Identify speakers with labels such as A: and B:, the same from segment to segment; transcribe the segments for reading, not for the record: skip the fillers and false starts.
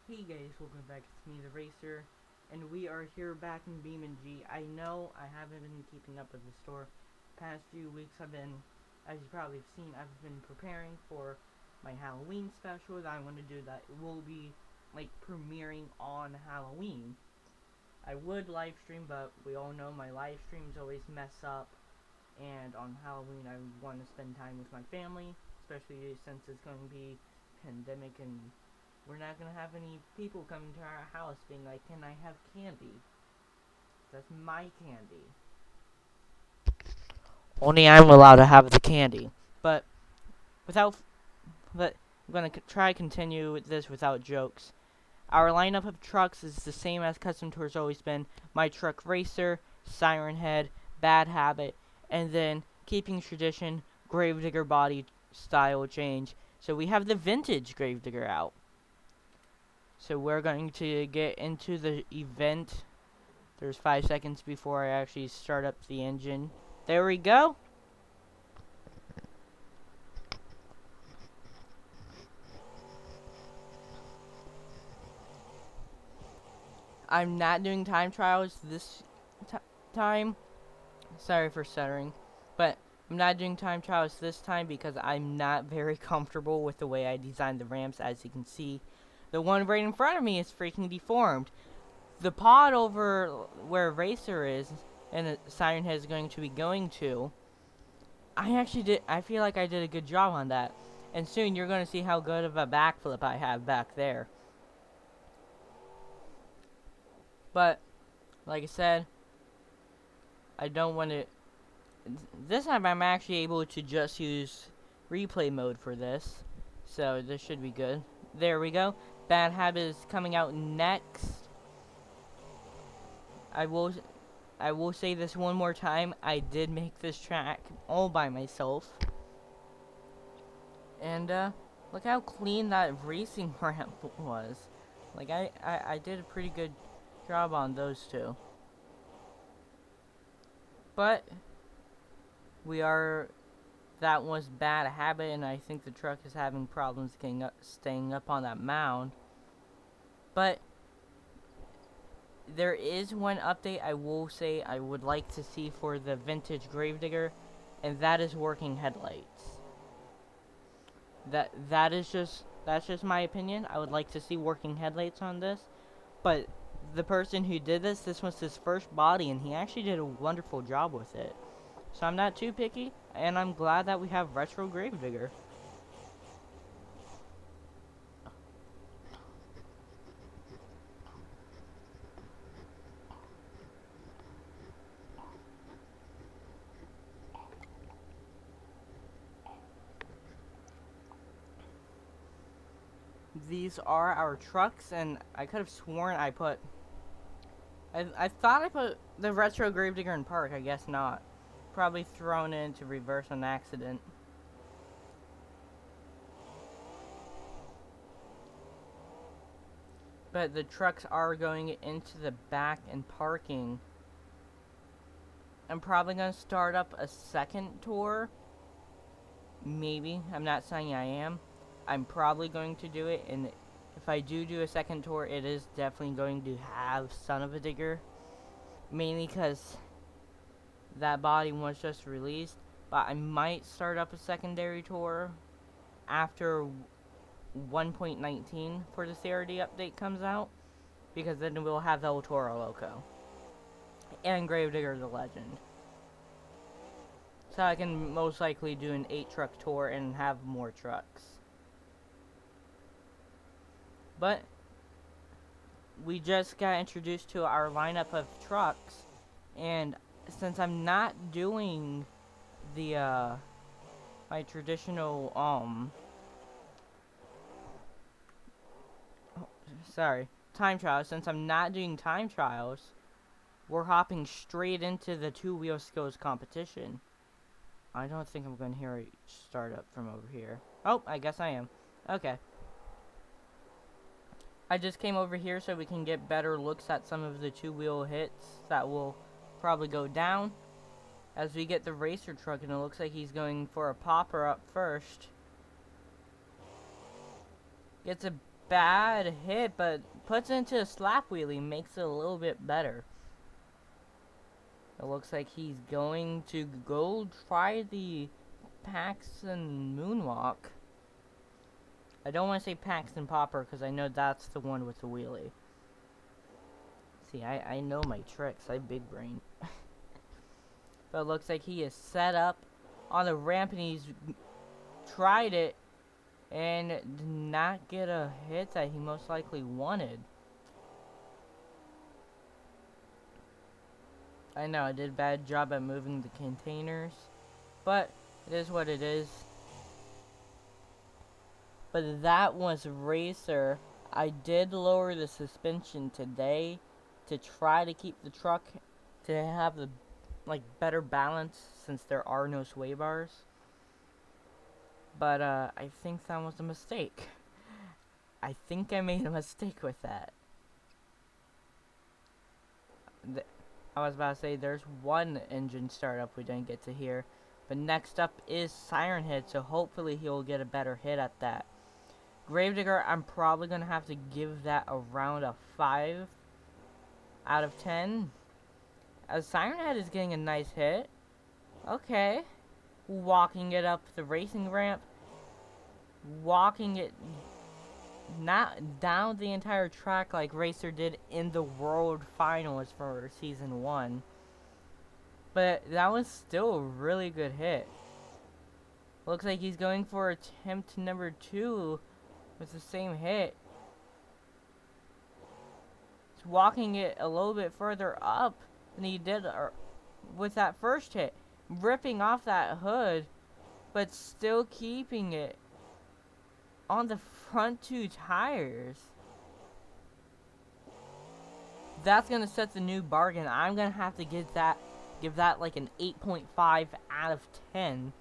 A: Hey guys, welcome back. It's me, the Racer, and we are here back in BeamNG. I know I haven't been keeping up with the store. Past few weeks, as you probably have seen, I've been preparing for my Halloween special that I want to do. That will be like premiering on Halloween. I would live stream, but we all know my live streams always mess up. And on Halloween, I want to spend time with my family, especially since it's going to be pandemic and we're not gonna have any people coming to our house being like, "Can I have candy?" That's my candy. Only I'm allowed to have the candy. But without, but I'm gonna try to continue with this without jokes. Our lineup of trucks is the same as Custom Tour's always been. My Truck Racer, Siren Head, Bad Habit, and then keeping tradition, Gravedigger body style change. So we have the vintage Gravedigger out. So we're going to get into the event. There's 5 seconds before I actually start up the engine. There we go. I'm not doing time trials this time. Sorry for stuttering. But I'm not doing time trials this time because I'm not very comfortable with the way I designed the ramps. As you can see, the one right in front of me is freaking deformed. The pod over where Racer is and the Siren Head is going to be going to, I feel like I did a good job on that. And soon you're going to see how good of a backflip I have back there. But, like I said, I don't want to... This time I'm actually able to just use replay mode for this. So this should be good. There we go. Bad Habit is coming out next. I will I will say this one more time. I did make this track all by myself. And look how clean that racing ramp was. Like I did a pretty good job on those two. But we are that was Bad Habit, and I think the truck is having problems getting up, staying up on that mound. But there is one update I will say I would like to see for the vintage Gravedigger, and that is working headlights. That's just my opinion. I would like to see working headlights on this, but the person who did this was his first body, and he actually did a wonderful job with it. So I'm not too picky, and I'm glad that we have Retro Gravedigger. These are our trucks, and I could have sworn I put... I thought I put the Retro Gravedigger in park, I guess not. Probably thrown it into reverse on accident. But the trucks are going into the back and parking. I'm probably going to start up a second tour. Maybe. I'm not saying I am. I'm probably going to do it, and if I do a second tour, it is definitely going to have Son of a Digger. Mainly because that body was just released. But I might start up a secondary tour after 1.19 for the CRD update comes out. Because then we'll have El Toro Loco. And Gravedigger the Legend. So I can most likely do an 8 truck tour and have more trucks. But we just got introduced to our lineup of trucks, and since I'm not doing the my traditional sorry, time trials, since I'm not doing time trials, we're hopping straight into the two-wheel skills competition. I don't think I'm going to hear a startup from over here. Oh, I guess I am. Okay. I just came over here so we can get better looks at some of the two-wheel hits that will probably go down. As we get the racer truck, and it looks like he's going for a popper up first. Gets a bad hit, but puts it into a slap wheelie, makes it a little bit better. It looks like he's going to go try the Paxton Moonwalk. I don't want to say Paxton Popper because I know that's the one with the wheelie. See, I know my tricks. I big brain. But it looks like he is set up on the ramp and he's tried it and did not get a hit that he most likely wanted. I know I did a bad job at moving the containers, but it is what it is. But that was Racer. I did lower the suspension today to try to keep the truck to have the better balance since there are no sway bars. But I think that was a mistake. I think I made a mistake with that. I was about to say there's one engine startup we didn't get to hear. But next up is Siren Head, so hopefully he'll get a better hit at that. Gravedigger, I'm probably going to have to give that around a 5 out of 10. As Siren Head is getting a nice hit. Okay. Walking it up the racing ramp. Walking it not down the entire track like Racer did in the World Finals for Season 1. But that was still a really good hit. Looks like he's going for attempt number 2 with the same hit. He's walking it a little bit further up than he did with that first hit. Ripping off that hood, but still keeping it on the front 2 tires. That's gonna set the new bargain. I'm gonna have to give that like an 8.5 out of 10.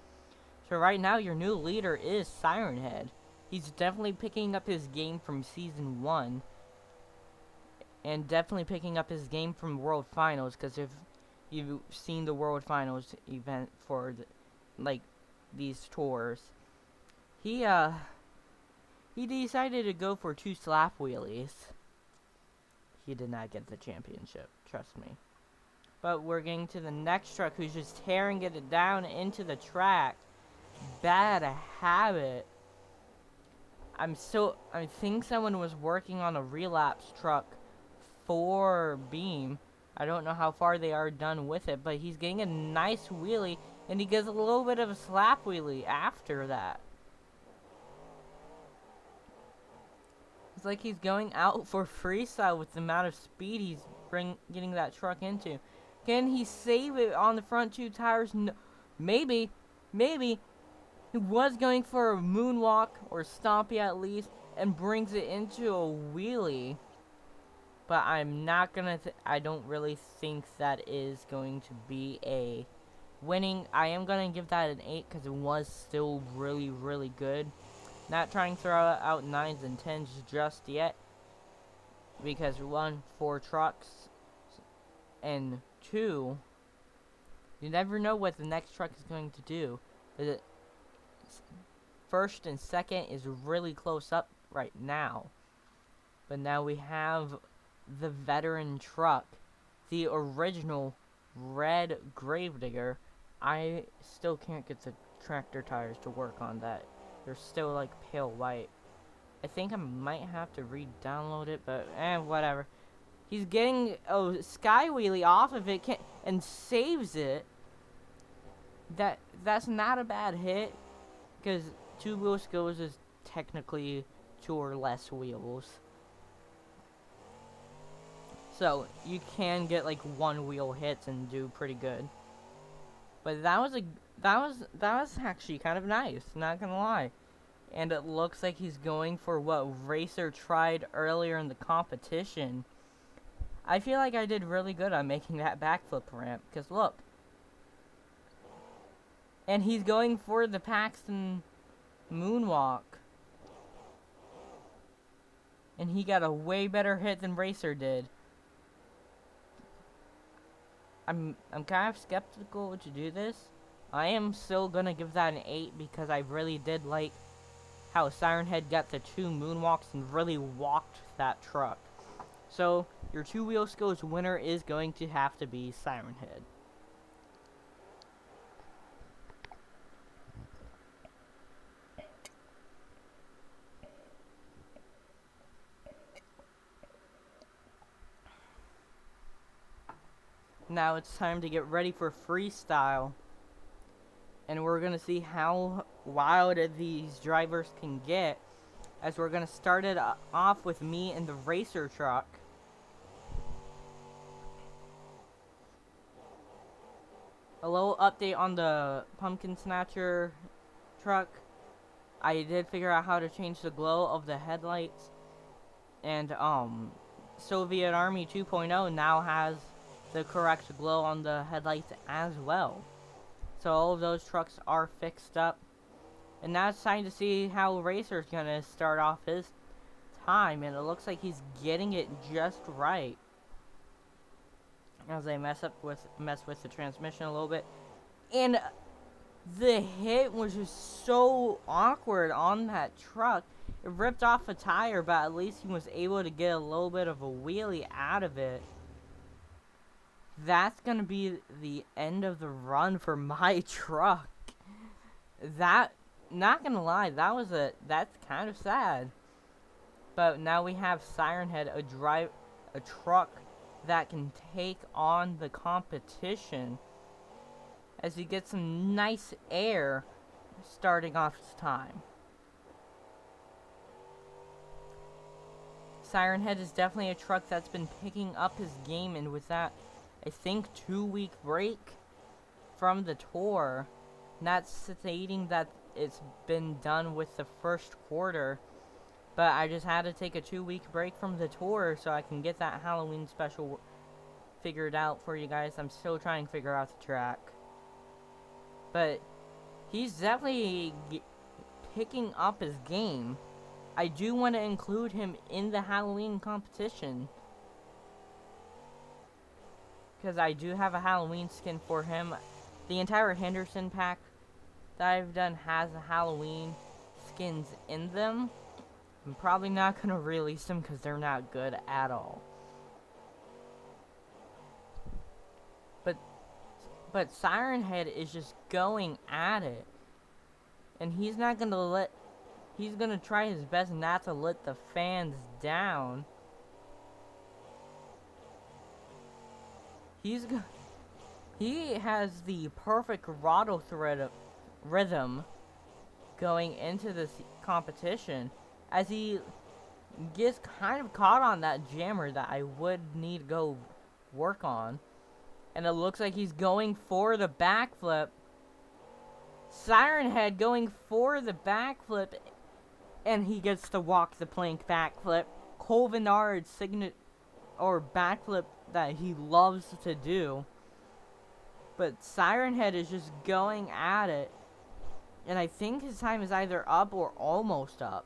A: So right now your new leader is Siren Head. He's definitely picking up his game from Season 1. And definitely picking up his game from World Finals, because if you've seen the World Finals event for these tours, he decided to go for 2 slap wheelies. He did not get the championship, trust me. But we're getting to the next truck who's just tearing it down into the track. Bad habit. I think someone was working on a relapse truck for Beam. I don't know how far they are done with it, but he's getting a nice wheelie, and he gets a little bit of a slap wheelie after that. It's like he's going out for freestyle with the amount of speed he's getting that truck into. Can he save it on the front 2 tires? No. Maybe. He was going for a moonwalk, or stompy at least, and brings it into a wheelie. But I'm not gonna, I don't really think that is going to be a winning. I am gonna give that an 8 because it was still really, really good. Not trying to throw out 9s and 10s just yet. Because 1, 4 trucks, and 2, you never know what the next truck is going to do. The first and second is really close up right now. But now we have the veteran truck, the original red Gravedigger. I still can't get the tractor tires to work on that. They're still like pale white. I think I might have to re-download it, but whatever. He's getting a sky wheelie off of it and saves it. That's not a bad hit, because 2 wheel skills is technically 2 or less wheels. So you can get like 1 wheel hits and do pretty good. But that was actually kind of nice, not gonna lie. And it looks like he's going for what Racer tried earlier in the competition. I feel like I did really good on making that backflip ramp, because look. And he's going for the Paxton Moonwalk. And he got a way better hit than Racer did. I'm kind of skeptical to do this. I am still gonna give that an 8 because I really did like how Siren Head got the 2 moonwalks and really walked that truck. So, your 2 wheel skills winner is going to have to be Siren Head. Now it's time to get ready for freestyle. And we're going to see how wild these drivers can get. As we're going to start it off with me in the racer truck. A little update on the Pumpkin Snatcher truck. I did figure out how to change the glow of the headlights. And Soviet Army 2.0 now has the correct glow on the headlights as well. So all of those trucks are fixed up. And now it's time to see how Racer's gonna start off his time. And it looks like he's getting it just right. As I mess with the transmission a little bit. And the hit was just so awkward on that truck. It ripped off a tire, but at least he was able to get a little bit of a wheelie out of it. That's gonna be the end of the run for my truck. That, not gonna lie, that's kind of sad. But now we have Siren Head, a truck that can take on the competition as he gets some nice air starting off his time. Siren Head is definitely a truck that's been picking up his game, and with that, I think 2-week break from the tour, not stating that it's been done with the first quarter, but I just had to take a 2-week break from the tour so I can get that Halloween special figured out for you guys. I'm still trying to figure out the track, but he's definitely picking up his game. I do want to include him in the Halloween competition, because I do have a Halloween skin for him. The entire Henderson pack that I've done has Halloween skins in them. I'm probably not going to release them because they're not good at all. But Siren Head is just going at it. And he's not going to he's going to try his best not to let the fans down. He has the perfect throttle rhythm going into this competition, as he gets kind of caught on that jammer that I would need to go work on. And it looks like he's going for the backflip. Siren Head going for the backflip, and he gets to walk the plank backflip. Cole Vinard's backflip that he loves to do. But Siren Head is just going at it, and I think his time is either up or almost up.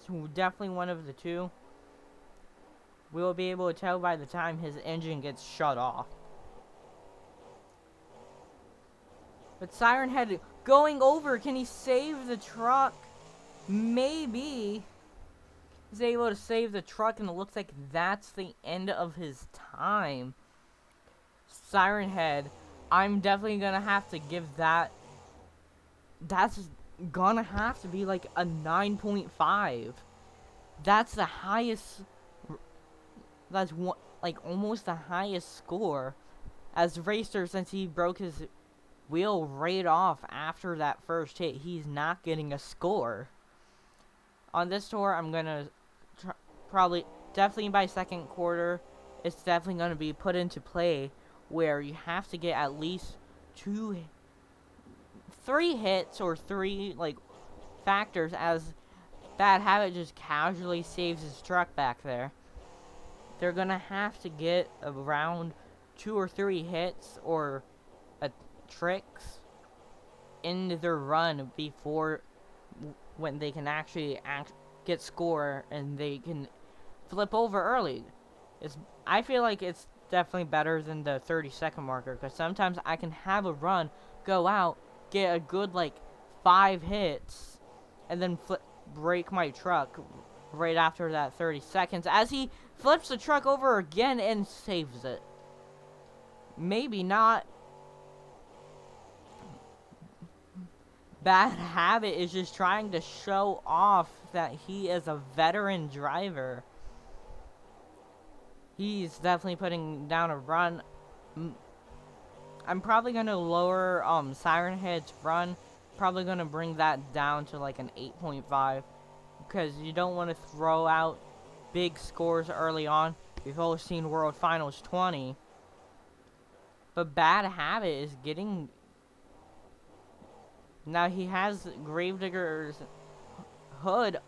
A: So definitely one of the two. We'll be able to tell by the time his engine gets shut off. But Siren Head going over. Can he save the truck? Maybe. He's able to save the truck, and it looks like that's the end of his time. Siren Head, I'm definitely gonna have to give that. That's gonna have to be like a 9.5. That's the highest. That's like almost the highest score as Racer, since he broke his wheel right off after that first hit. He's not getting a score. On this tour, I'm gonna definitely by second quarter, it's definitely gonna be put into play where you have to get at least 3 hits or 3 like factors, as Bad Habit just casually saves his truck back there. They're gonna have to get around 2 or 3 hits or tricks into their run before when they can actually get score and they can flip over early. I feel like it's definitely better than the 30-second marker, because sometimes I can have a run, go out, get a good like 5 hits, and then break my truck right after that 30 seconds as he flips the truck over again and saves it. Maybe not. Bad Habit is just trying to show off that he is a veteran driver. He's definitely putting down a run. I'm probably going to lower Siren Head's run. Probably going to bring that down to like an 8.5. Because you don't want to throw out big scores early on. We've all seen World Finals 20. But Bad Habit is getting... Now he has Gravedigger's hood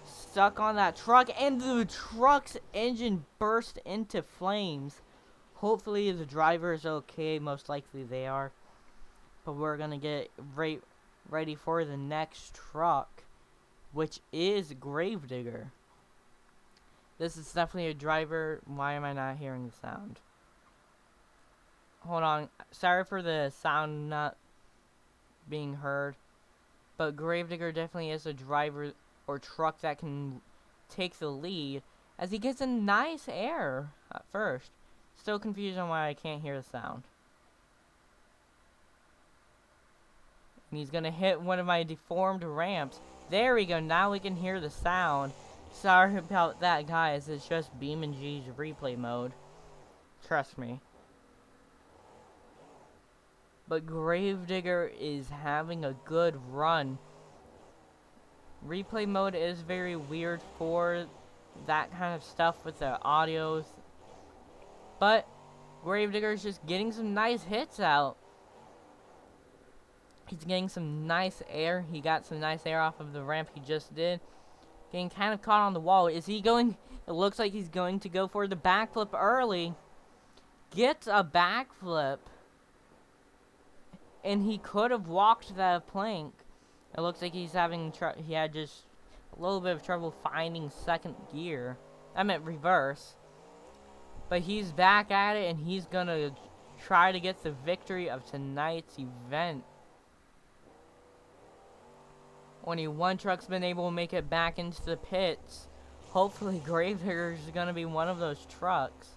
A: stuck on that truck, and the truck's engine burst into flames. Hopefully the driver is okay. Most likely they are. But we're going to get ready for the next truck, which is Gravedigger. This is definitely a driver. Why am I not hearing the sound? Hold on. Sorry for the sound not being heard. But Gravedigger definitely is a driver or truck that can take the lead, as he gets a nice air at first. Still confused on why I can't hear the sound. And he's gonna hit one of my deformed ramps. There we go, now we can hear the sound. Sorry about that, guys. It's just BeamNG's replay mode. Trust me. But Gravedigger is having a good run. Replay mode is very weird for that kind of stuff with the audios. But Gravedigger is just getting some nice hits out. He's getting some nice air. He got some nice air off of the ramp he just did. Getting kind of caught on the wall. Is he going? It looks like he's going to go for the backflip early. Gets a backflip. And he could have walked that plank. It looks like he's having he had just a little bit of trouble finding second gear. I meant reverse. But he's back at it, and he's gonna try to get the victory of tonight's event. Only one truck's been able to make it back into the pits. Hopefully Gravedigger is gonna be one of those trucks.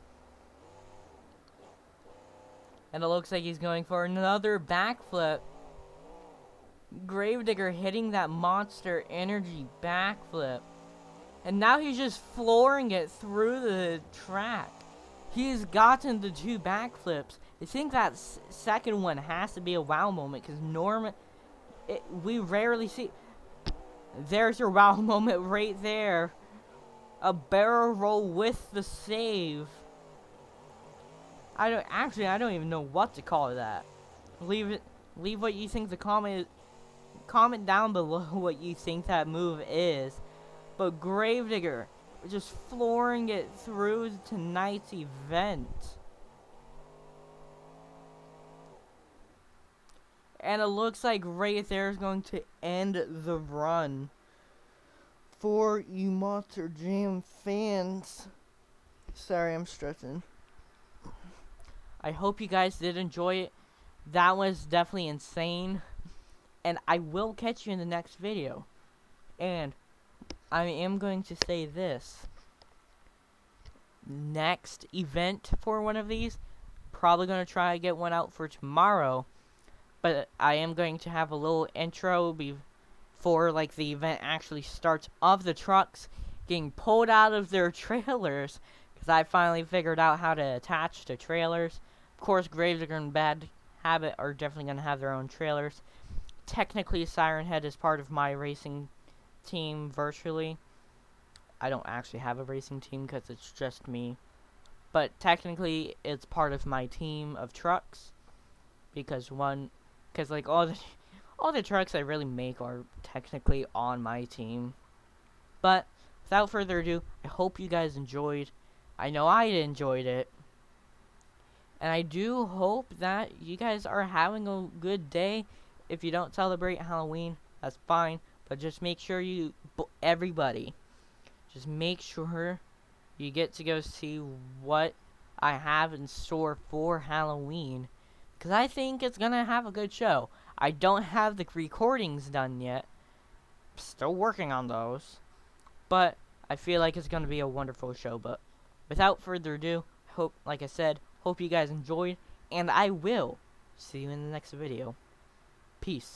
A: And it looks like he's going for another backflip. Gravedigger hitting that Monster Energy backflip. And now he's just flooring it through the track. He's gotten the 2 backflips. I think that second one has to be a wow moment, because we rarely see... There's your wow moment right there. A barrel roll with the save. I don't even know what to call that. Leave what you think comment down below what you think that move is. But Gravedigger just flooring it through tonight's event. And it looks like right there is going to end the run for you Monster Jam fans. Sorry, I'm stretching. I hope you guys did enjoy it. That was definitely insane. And I will catch you in the next video. And I am going to say this. Next event for one of these, probably going to try to get one out for tomorrow. But I am going to have a little intro before like the event actually starts, of the trucks getting pulled out of their trailers. Because I finally figured out how to attach to trailers. Of course, Gravedigger and Bad Habit are definitely going to have their own trailers. Technically, Siren Head is part of my racing team virtually. I don't actually have a racing team because it's just me. But technically, it's part of my team of trucks. Because like all the trucks I really make are technically on my team. But without further ado, I hope you guys enjoyed. I know I enjoyed it. And I do hope that you guys are having a good day. If you don't celebrate Halloween, that's fine. But just make sure everybody, just make sure you get to go see what I have in store for Halloween. Because I think it's going to have a good show. I don't have the recordings done yet. still working on those. But I feel like it's going to be a wonderful show. But without further ado, like I said, hope you guys enjoyed. And I will see you in the next video. Peace.